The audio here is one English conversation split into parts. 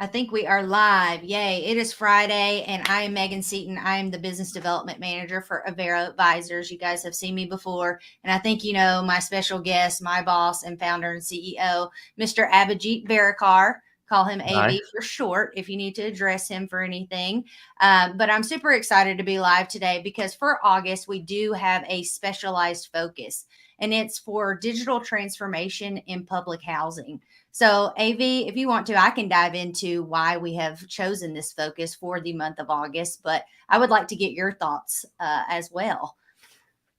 I think we are live. Yay. It is Friday, and I am Megan Seaton. I am the business development manager for Avero Advisors. You guys have seen me before, and I think you know my special guest, my boss and founder and CEO, Mr. Abhijit Varakar. Call him Hi. AV for short if you need to address him for anything. But I'm super excited to be live today because for August, we do have a specialized focus, and it's for digital transformation in public housing. So, AV, if you want to, I can dive into why we have chosen this focus for the month of August, but I would like to get your thoughts as well.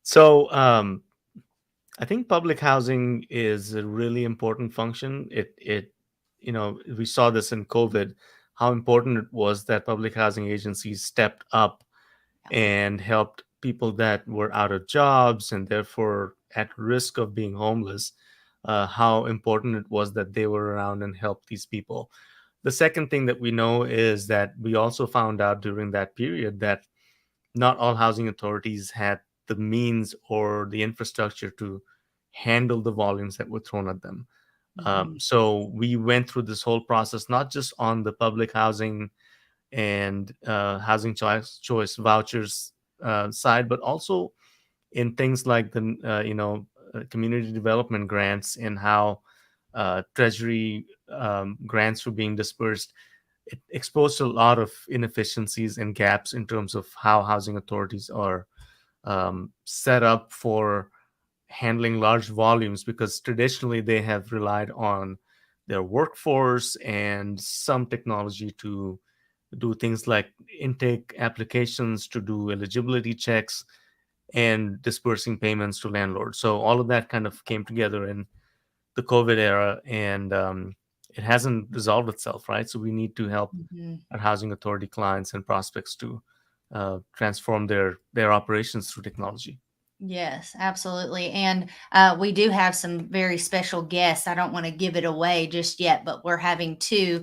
So, I think public housing is a really important function. We saw this in COVID, how important it was that public housing agencies stepped up and helped people that were out of jobs and therefore at risk of being homeless. How important it was that they were around and helped these people. The second thing that we know is that we also found out during that period that not all housing authorities had the means or the infrastructure to handle the volumes that were thrown at them. Mhm. So we went through this whole process, not just on the public housing and housing choice vouchers side, but also in things like the community development grants and how treasury grants were being dispersed. It exposed a lot of inefficiencies and gaps in terms of how housing authorities are set up for handling large volumes, because traditionally they have relied on their workforce and some technology to do things like intake applications, to do eligibility checks, and dispersing payments to landlords. So all of that kind of came together in the COVID era, and it hasn't resolved itself, right? So we need to help Mhm. our housing authority clients and prospects to transform their operations through technology. Yes, absolutely. And we do have some very special guests. I don't want to give it away just yet, but we're having two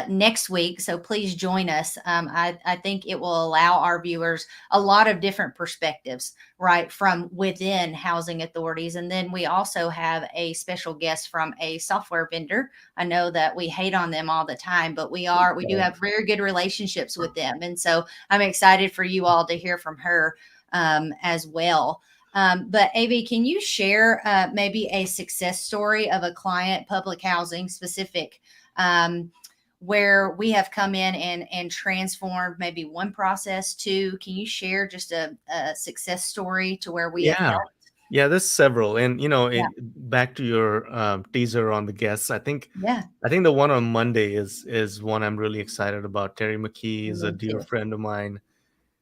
next week. So please join us. I think it will allow our viewers a lot of different perspectives, right, from within housing authorities. And then we also have a special guest from a software vendor. I know that we hate on them all the time, but we do Right. have very good relationships with them. And so I'm excited for you all to hear from her as well. But AV, can you share maybe a success story of a client, public housing specific, um, where we have come in and transformed maybe one process to? Can you share just a success story to where we have Yeah. helped? Yeah, there's several. And Yeah, back to your teaser on the guests, yeah, I think the one on Monday is one I'm really excited about. Terry McKee is a me dear too. friend of mine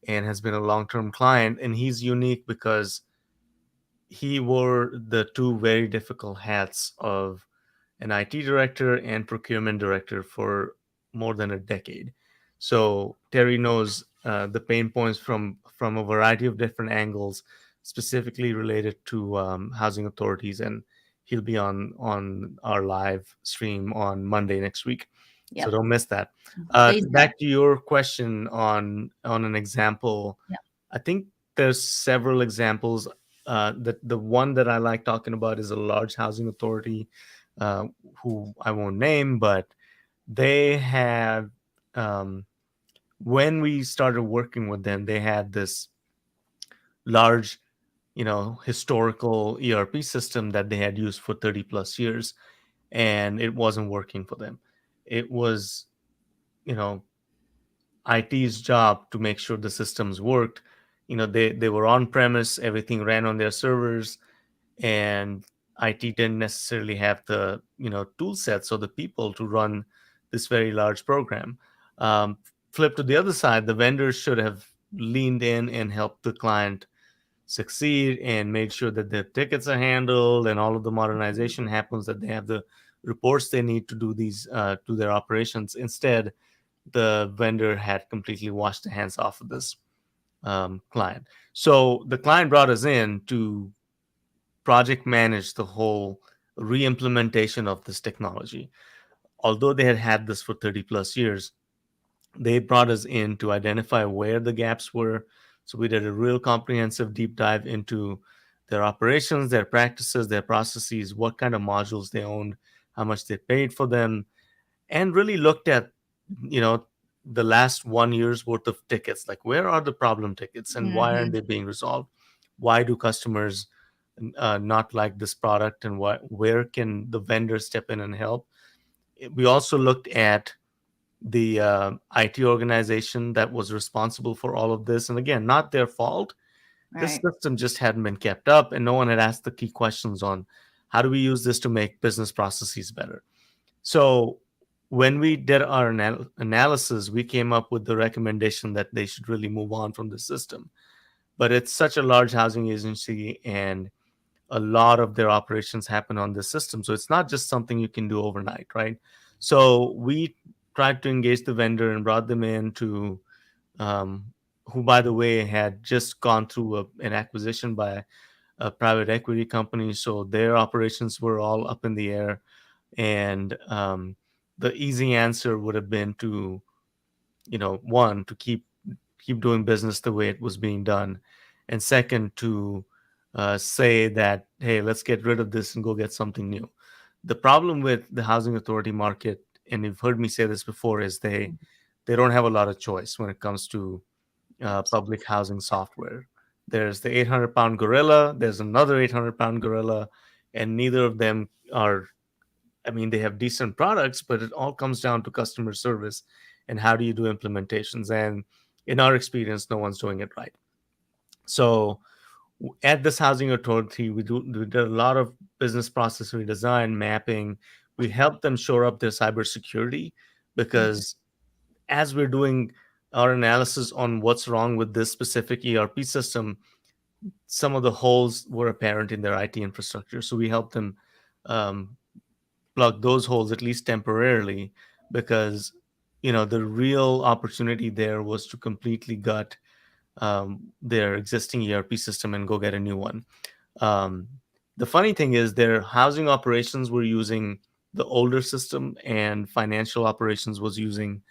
and has been a long-term client, and he's unique because he wore the two very difficult hats of an IT director and procurement director for more than a decade. So Terry knows the pain points from a variety of different angles, specifically related to housing authorities, and he'll be on our live stream on Monday next week. So Yep. don't miss that. Please don't. Back to your question on an example, Yep. I think there's several examples. The one that I like talking about is a large housing authority, uh, who I won't name, but they had, um, when we started working with them, they had this large, historical ERP system that they had used for 30 plus years, and it wasn't working for them. It was, you know, IT's job to make sure the systems worked. They were on premise, everything ran on their servers, and IT didn't necessarily have the tool sets or the people to run this very large program. Um, Flip to the other side, the vendors should have leaned in and helped the client succeed and made sure that their tickets are handled and all of the modernization happens, that they have the reports they need to do these to their operations. Instead, the vendor had completely washed the hands off of this client. So the client brought us in to project manage the whole re-implementation of this technology. Although they had had this for 30 plus years, they brought us in to identify where the gaps were. So we did a real comprehensive deep dive into their operations, their practices, their processes, what kind of modules they owned, how much they paid for them, and really looked at you know, the last 1 year's worth of tickets. Like, where are the problem tickets and why aren't Hmm. they being resolved? Why do customers not like this product, and where can the vendor step in and help? We also looked at the IT organization that was responsible for all of this. And again, not their fault. The Right. system just hadn't been kept up, and no one had asked the key questions on how do we use this to make business processes better. So when we did our analysis, we came up with the recommendation that they should really move on from the system. But it's such a large housing agency, and a lot of their operations happen on this system. So it's not just something you can do overnight, right? So we tried to engage the vendor and brought them in to, who, by the way, had just gone through an acquisition by a private equity company. So their operations were all up in the air. And the easy answer would have been to, one, to keep doing business the way it was being done, and second, to say that, hey, let's get rid of this and go get something new. The problem with the housing authority market, and you've heard me say this before, is they don't have a lot of choice when it comes to public housing software. There's the 800-pound gorilla, there's another 800-pound gorilla, and neither of them are, I mean, they have decent products, but it all comes down to customer service and how do you do implementations. And in our experience, no one's doing it right. So at this housing authority, we did a lot of business process redesign, mapping. We helped them shore up their cybersecurity, Mhm. because as we're doing our analysis on what's wrong with this specific ERP system, some of the holes were apparent in their IT infrastructure. So we helped them um, plug those holes, at least temporarily, because the real opportunity there was to completely gut their existing ERP system and go get a new one. um, the funny thing is, their housing operations were using the older system, and financial operations was using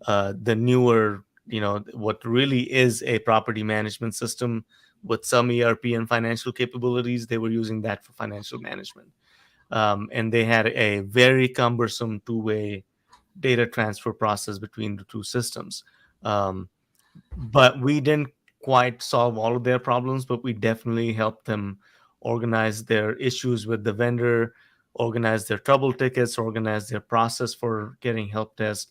the newer, what really is a property management system with some ERP and financial capabilities. They were using that for financial management. And they had a very cumbersome two-way data transfer process between the two systems. Um, but we didn't quite solve all of their problems, but we definitely helped them organize their issues with the vendor, organize their trouble tickets, organize their process for getting help desk,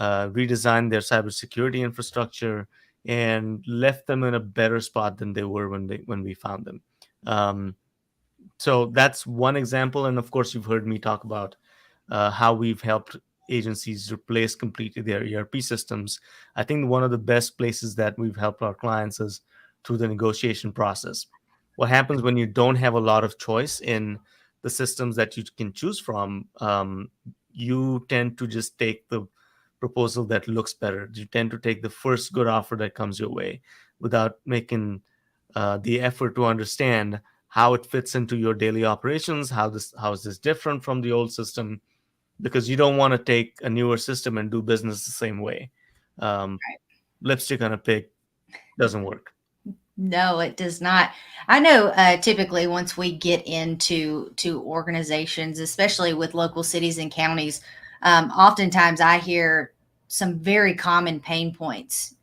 redesign their cybersecurity infrastructure, and left them in a better spot than they were when we found them. Um, so that's one example. And of course, you've heard me talk about how we've helped agencies replace completely their ERP systems. I think one of the best places that we've helped our clients is through the negotiation process. What happens when you don't have a lot of choice in the systems that you can choose from? You tend to just take the proposal that looks better. You tend to take the first good offer that comes your way without making the effort to understand how it fits into your daily operations, how is this different from the old system, because you don't want to take a newer system and do business the same way. Um, Lipstick on a pig doesn't work. No, it does not. I know typically once we get into organizations, especially with local cities and counties, oftentimes I hear some very common pain points,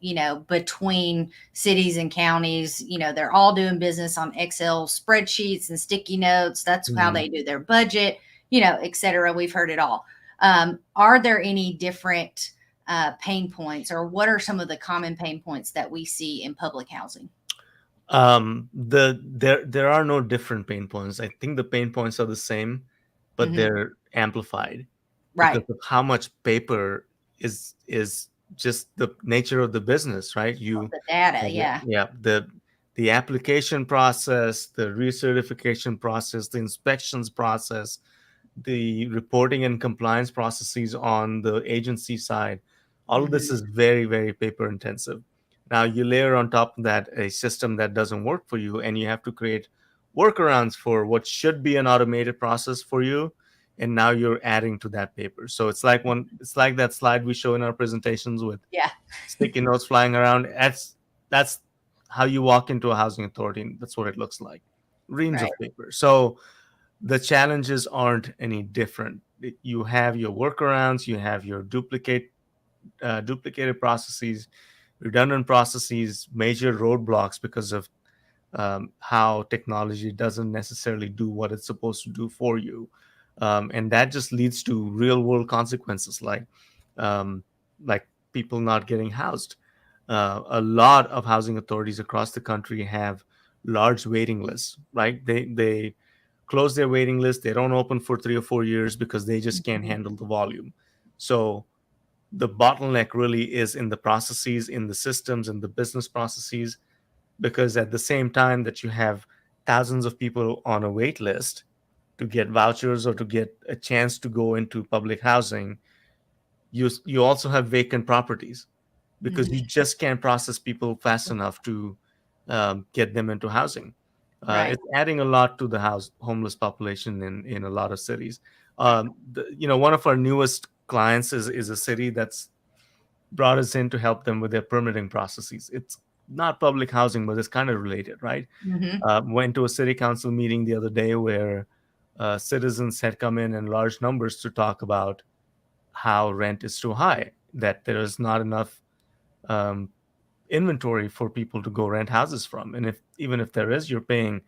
between cities and counties. They're all doing business on Excel spreadsheets and sticky notes. That's how Mhm. they do their budget, et cetera. We've heard it all. Are there any different pain points, or what are some of the common pain points that we see in public housing? There are no different pain points. I think the pain points are the same, but Hmm. they're amplified because Right. of how much paper is just the nature of the business, right? You The data. have it, Yeah. yeah, the application process, the recertification process, the inspections process, the reporting and compliance processes on the agency side. All of this Hmm. is very, very paper intensive. Now you layer on top of that a system that doesn't work for you, and you have to create workarounds for what should be an automated process for you, and now you're adding to that paper. So it's like that slide we show in our presentations with Yeah. sticky notes flying around. That's how you walk into a housing authority, and that's what it looks like. Reams Right. of paper. So the challenges aren't any different. You have your workarounds, you have your duplicate duplicated processes, redundant processes, major roadblocks because of how technology doesn't necessarily do what it's supposed to do for you, and that just leads to real world consequences um, like people not getting housed. A lot of housing authorities across the country have large waiting lists, right? They close their waiting list. They don't open for 3 or 4 years because they just can't Mhm. handle the volume. So the bottleneck really is in the processes, in the systems, in the business processes, because at the same time that you have thousands of people on a wait list to get vouchers or to get a chance to go into public housing, you also have vacant properties because you Mhm. just can't process people fast enough to get them into housing. Right. It's adding a lot to the homeless population in a lot of cities. One of our newest clients is a city that's brought us in to help them with their permitting processes. It's not public housing, but it's kind of related, right? Mhm. Went to a city council meeting the other day where citizens had come in large numbers to talk about how rent is too high, that there is not enough um, inventory for people to go rent houses from, and if even if there is, you're paying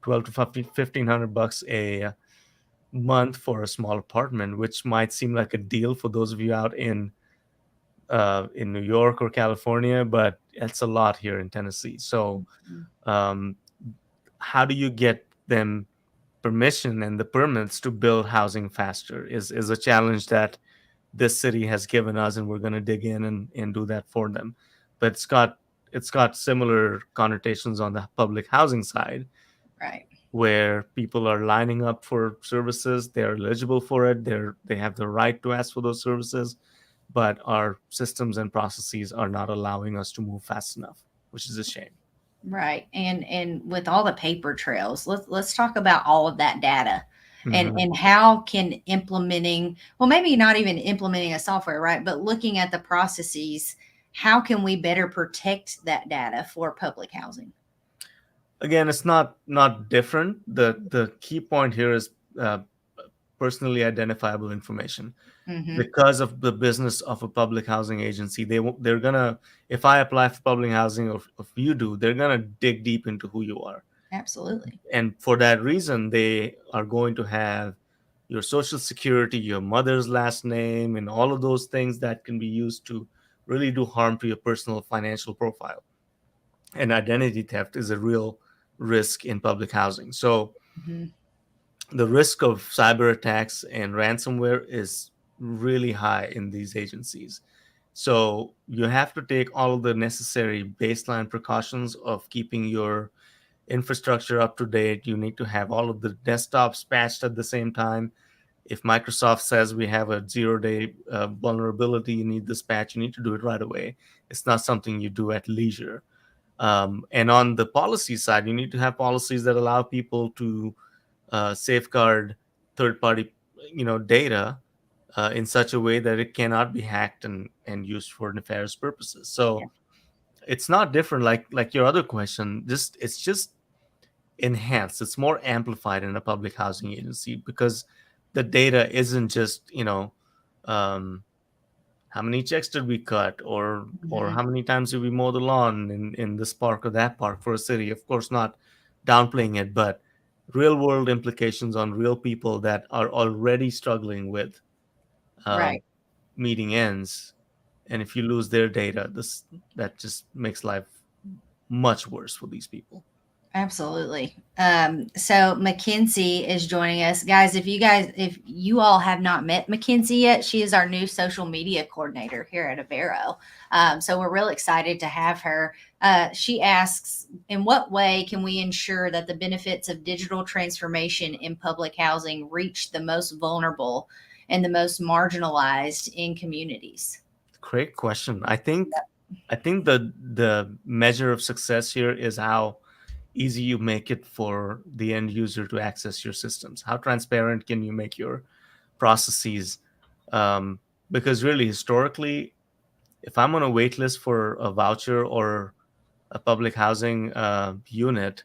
12 to 1,500 bucks a month for a small apartment, which might seem like a deal for those of you out in New York or California, but it's a lot here in Tennessee. So, Mhm. um, how do you get them permission and the permits to build housing faster is a challenge that this city has given us, and we're going to dig in and do that for them. But it's got similar connotations on the public housing side, Right. where people are lining up for services, they're eligible for it, they have the right to ask for those services, but our systems and processes are not allowing us to move fast enough, which is a shame. Right. And with all the paper trails, let's talk about all of that data Hmm. and how can implementing, well, maybe not even implementing a software, right? But looking at the processes, how can we better protect that data for public housing? Again, it's not different. The key point here is uh, personally identifiable information. Mm-hmm. Because of the business of a public housing agency, they're gonna, if I apply for public housing, or if you do, they're gonna dig deep into who you are, Absolutely. and for that reason they are going to have your social security, your mother's last name, and all of those things that can be used to really do harm to your personal financial profile. And identity theft is a real risk in public housing. So Hmm. the risk of cyber attacks and ransomware is really high in these agencies. So you have to take all of the necessary baseline precautions of keeping your infrastructure up to date. You need to have all of the desktops patched at the same time. If Microsoft says we have a 0 day vulnerability, you need this patch, you need to do it right away. It's not something you do at leisure. And on the policy side, you need to have policies that allow people to safeguard third party data in such a way that it cannot be hacked and used for nefarious purposes. Yeah. So it's not different like your other question. Just it's just enhanced. It's more amplified in a public housing agency because the data isn't just um, how many checks did we cut, or Hmm. how many times did we mow the lawn in this park or that park for a city. Of course, not downplaying it, but real world implications on real people that are already struggling with um, Right. meeting ends. And if you lose their data, this that just makes life much worse for these people. Absolutely. So Mackenzie is joining us, guys. If you all have not met Mackenzie yet, she is our new social media coordinator here at Avero. So we're real excited to have her. She asks, in what way can we ensure that the benefits of digital transformation in public housing reach the most vulnerable and the most marginalized in communities? Great question. I think the measure of success here is how easy you make it for the end user to access your systems. How transparent can you make your processes? Um, because really, historically, if I'm on a wait list for a voucher or a public housing unit,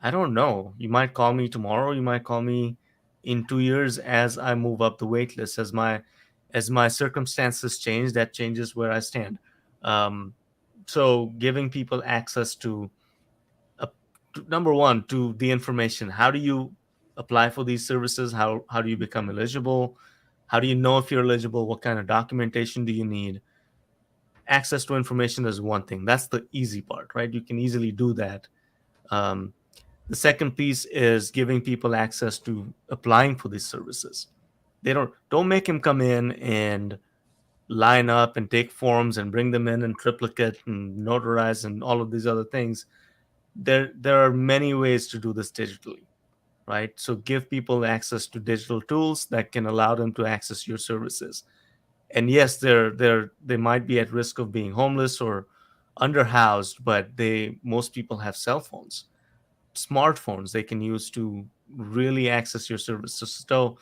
I don't know. You might call me tomorrow. You might call me in 2 years as I move up the wait list, as my As my circumstances change, that changes where I stand. Um, so giving people access uh, to number one, to the information. How do you apply for these services? How do you become eligible? How do you know if you're eligible? What kind of documentation do you need? Access to information is one thing. That's the easy part, right? You can easily do that. Um, the second piece is giving people access to applying for these services. They don't make him come in and line up and take forms and bring them in triplicate and notarize and all of these other things. There are many ways to do this digitally, right? So give people access to digital tools that can allow them to access your services. And yes, they might be at risk of being homeless or underhoused, but they most people have cell phones, smartphones they can use to really access your services. So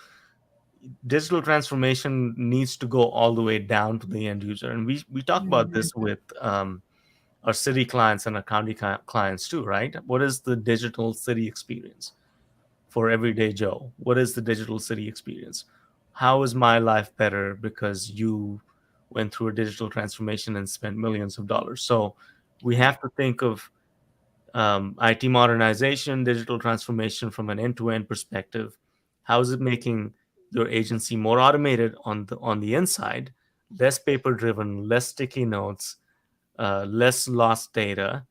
digital transformation needs to go all the way down to the end user, and we talk about Mhm. this with our city clients and our county clients too, right? What is the digital city experience for everyday Joe? What is the digital city experience? How is my life better because you went through a digital transformation and spent millions of dollars? So we Right. have to think of IT modernization, digital transformation from an end-to-end perspective. How is it making your agency more automated on the inside, less paper-driven, less sticky notes, less lost data?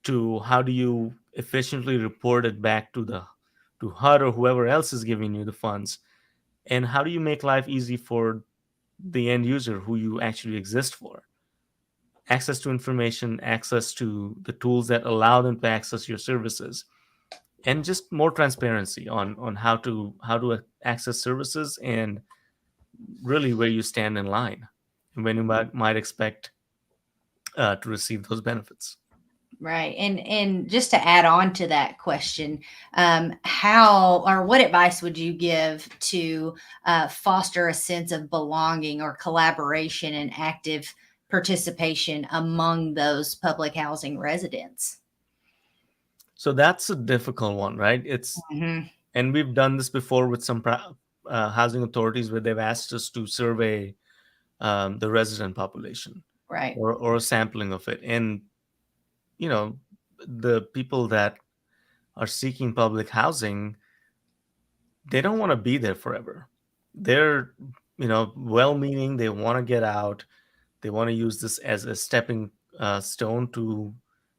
To how do you efficiently report it back to the to HUD or whoever else is giving you the funds? And how do you make life easy for the end user who you actually exist for? Access to information, access to the tools that allow them to access your services, and just more transparency on how to access services and really where you stand in line and when you might expect to receive those benefits. Right. And just to add on to that question, how or what advice would you give to foster a sense of belonging or collaboration and active participation among those public housing residents? So that's a difficult one, right? It's Hmm. And we've done this before with some housing authorities where they've asked us to survey the resident population Right. or a sampling of it. And, you know, the people that are seeking public housing, they don't want to be there forever. They're, well meaning, they want to get out, they want to use this as a stepping stone to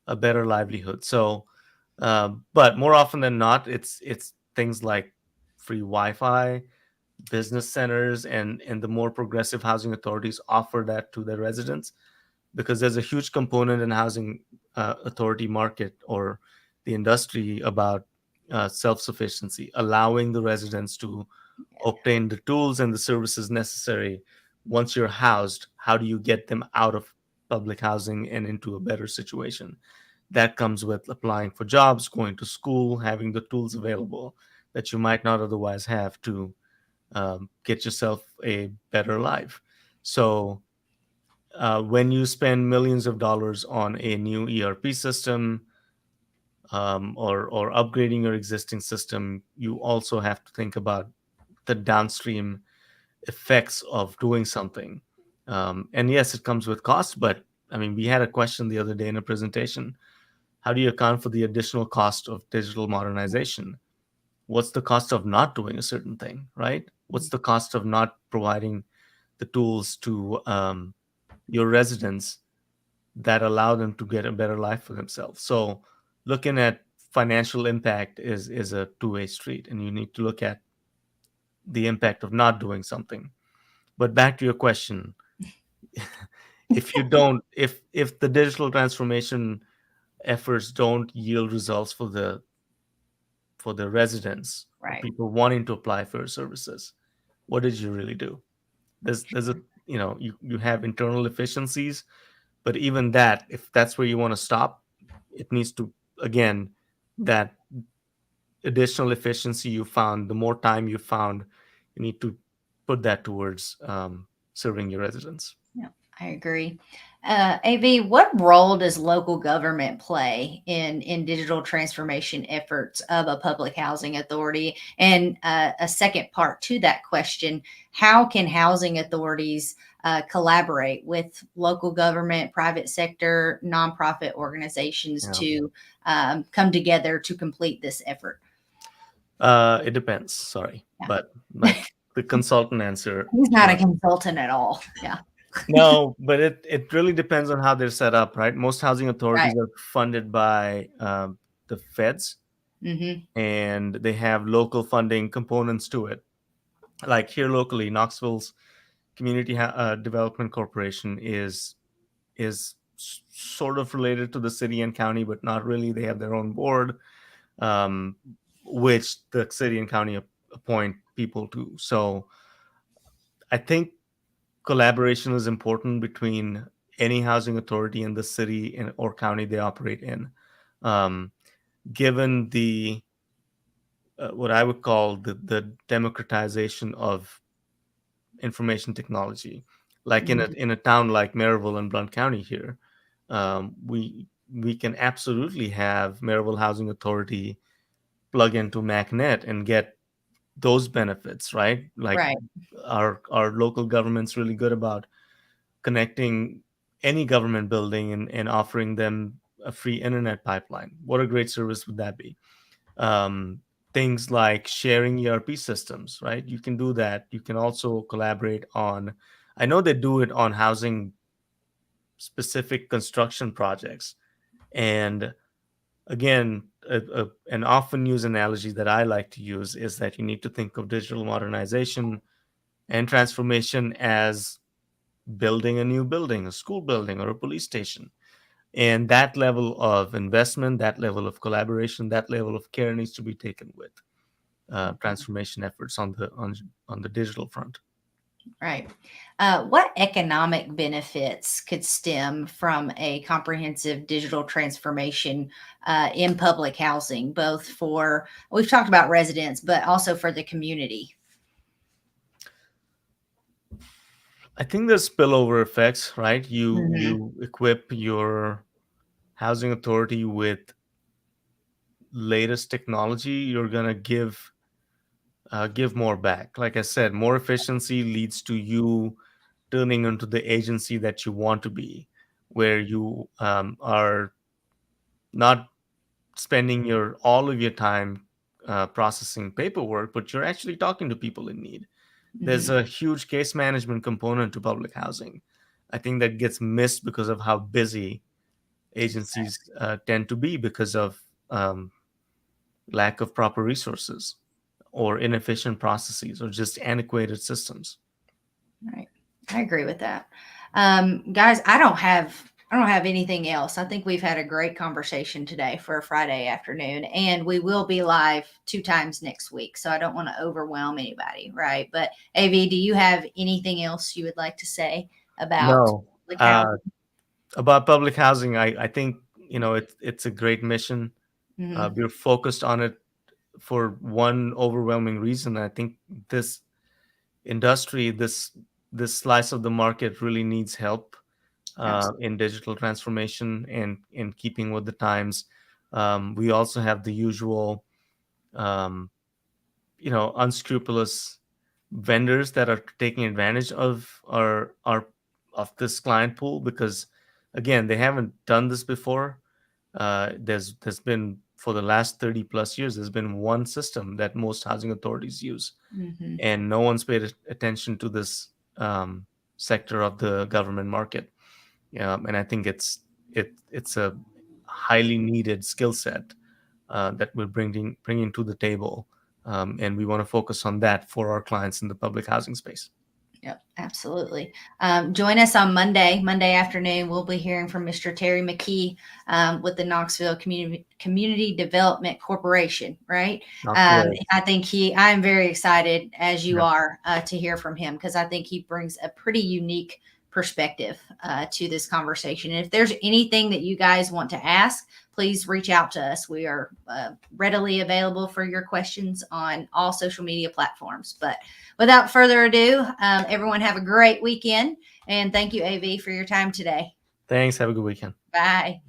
a better livelihood. So, but more often than not, it's things like free Wi-Fi, business centers, and the more progressive housing authorities offer that to their residents, because there's a huge component in housing authority market or the industry about self-sufficiency, allowing the residents to obtain the tools and the services necessary. Once you're housed, how do you get them out of public housing and into a better situation? That comes with applying for jobs, going to school, having the tools available that you might not otherwise have to get yourself a better life. So when you spend millions of dollars on a new ERP system, or upgrading your existing system, you also have to think about the downstream effects of doing something. And yes, it comes with cost, but I mean, we had a question the other day in a presentation. How do you account for the additional cost of digital modernization? What's the cost of not doing a certain thing, right? What's the cost of not providing the tools to your residents that allow them to get a better life for themselves? So, looking at financial impact is a two-way street, and you need to look at the impact of not doing something. But back to your question, if you don't if the digital transformation efforts don't yield results for the residents or Right. people wanting to apply for services, what did you really do? There's a you have internal efficiencies, but even that, if that's where you want to stop, it needs to, again, that additional efficiency you found, the more time you found, you need to put that towards serving your residents. Yeah. I agree. AV, what role does local government play in digital transformation efforts of a public housing authority? And a second part to that question, how can housing authorities collaborate with local government, private sector, nonprofit organizations Yeah. to come together to complete this effort? It depends. Sorry, Yeah. but the consultant answer. He's not a consultant at all. Yeah. No, but it really depends on how they're set up, right? Most housing Right. authorities are funded by the feds, Hmm. and they have local funding components to it. Like here locally, Knoxville's Community Development Corporation is sort of related to the city and county, but not really. They have their own board, um, which the city and county appoint people to. So I think collaboration is important between any housing authority and the city or county they operate in. Um, Given the what I would call the democratization of information technology, like Hmm. in a town like Maryville and Blount County here, we can absolutely have Maryville Housing Authority plug into MacNet and get those benefits, right? Like Right. our local government's really good about connecting any government building and offering them a free internet pipeline. What a great service would that be? Um, Things like sharing ERP systems, right? You can do that. You can also collaborate on, I know they do it on housing specific construction projects. And again, an often used analogy that I like to use is that you need to think of digital modernization and transformation as building a new building, a school building, or a police station. And that level of investment, that level of collaboration, that level of care needs to be taken with transformation efforts on the digital front. Right. What economic benefits could stem from a comprehensive digital transformation in public housing, both for, we've talked about residents, but also for the community? I think there's spillover effects, right? Hmm. You equip your housing authority with latest technology, you're gonna give more back. Like I said, more efficiency leads to you turning into the agency that you want to be, where you are not spending your all of your time processing paperwork, but you're actually talking to people in need. There's Hmm. a huge case management component to public housing. I think that gets missed because of how busy agencies tend to be because of lack of proper resources or inefficient processes or just antiquated systems. Right. I agree with that. Guys, I don't have anything else. I think we've had a great conversation today for a Friday afternoon, and we will be live 2 times next week. So I don't want to overwhelm anybody, right? But AV, do you have anything else you would like to say about No. public housing? About public housing, I think it's a great mission. Hmm. We're focused on it for one overwhelming reason. I think this industry, this slice of the market, really needs help Absolutely. in digital transformation and in keeping with the times. We also have the usual, um, unscrupulous vendors that are taking advantage of our of this client pool because, again, they haven't done this before. There's been for the last 30 plus years, there's been one system that most housing authorities use, Hmm. and no one's paid attention to this sector of the government market. And I think it's a highly needed skill set that we're bringing to the table, and we want to focus on that for our clients in the public housing space. Yep, absolutely. Join us on Monday afternoon. We'll be hearing from Mr. Terry McKee with the Knoxville Community Development Corporation, right? Knoxville. I'm very excited, as you Yeah. are, to hear from him because I think he brings a pretty unique perspective to this conversation. And if there's anything that you guys want to ask, please reach out to us. We are readily available for your questions on all social media platforms. But without further ado, everyone have a great weekend, And thank you, AV, for your time today. Thanks. Have a good weekend. Bye.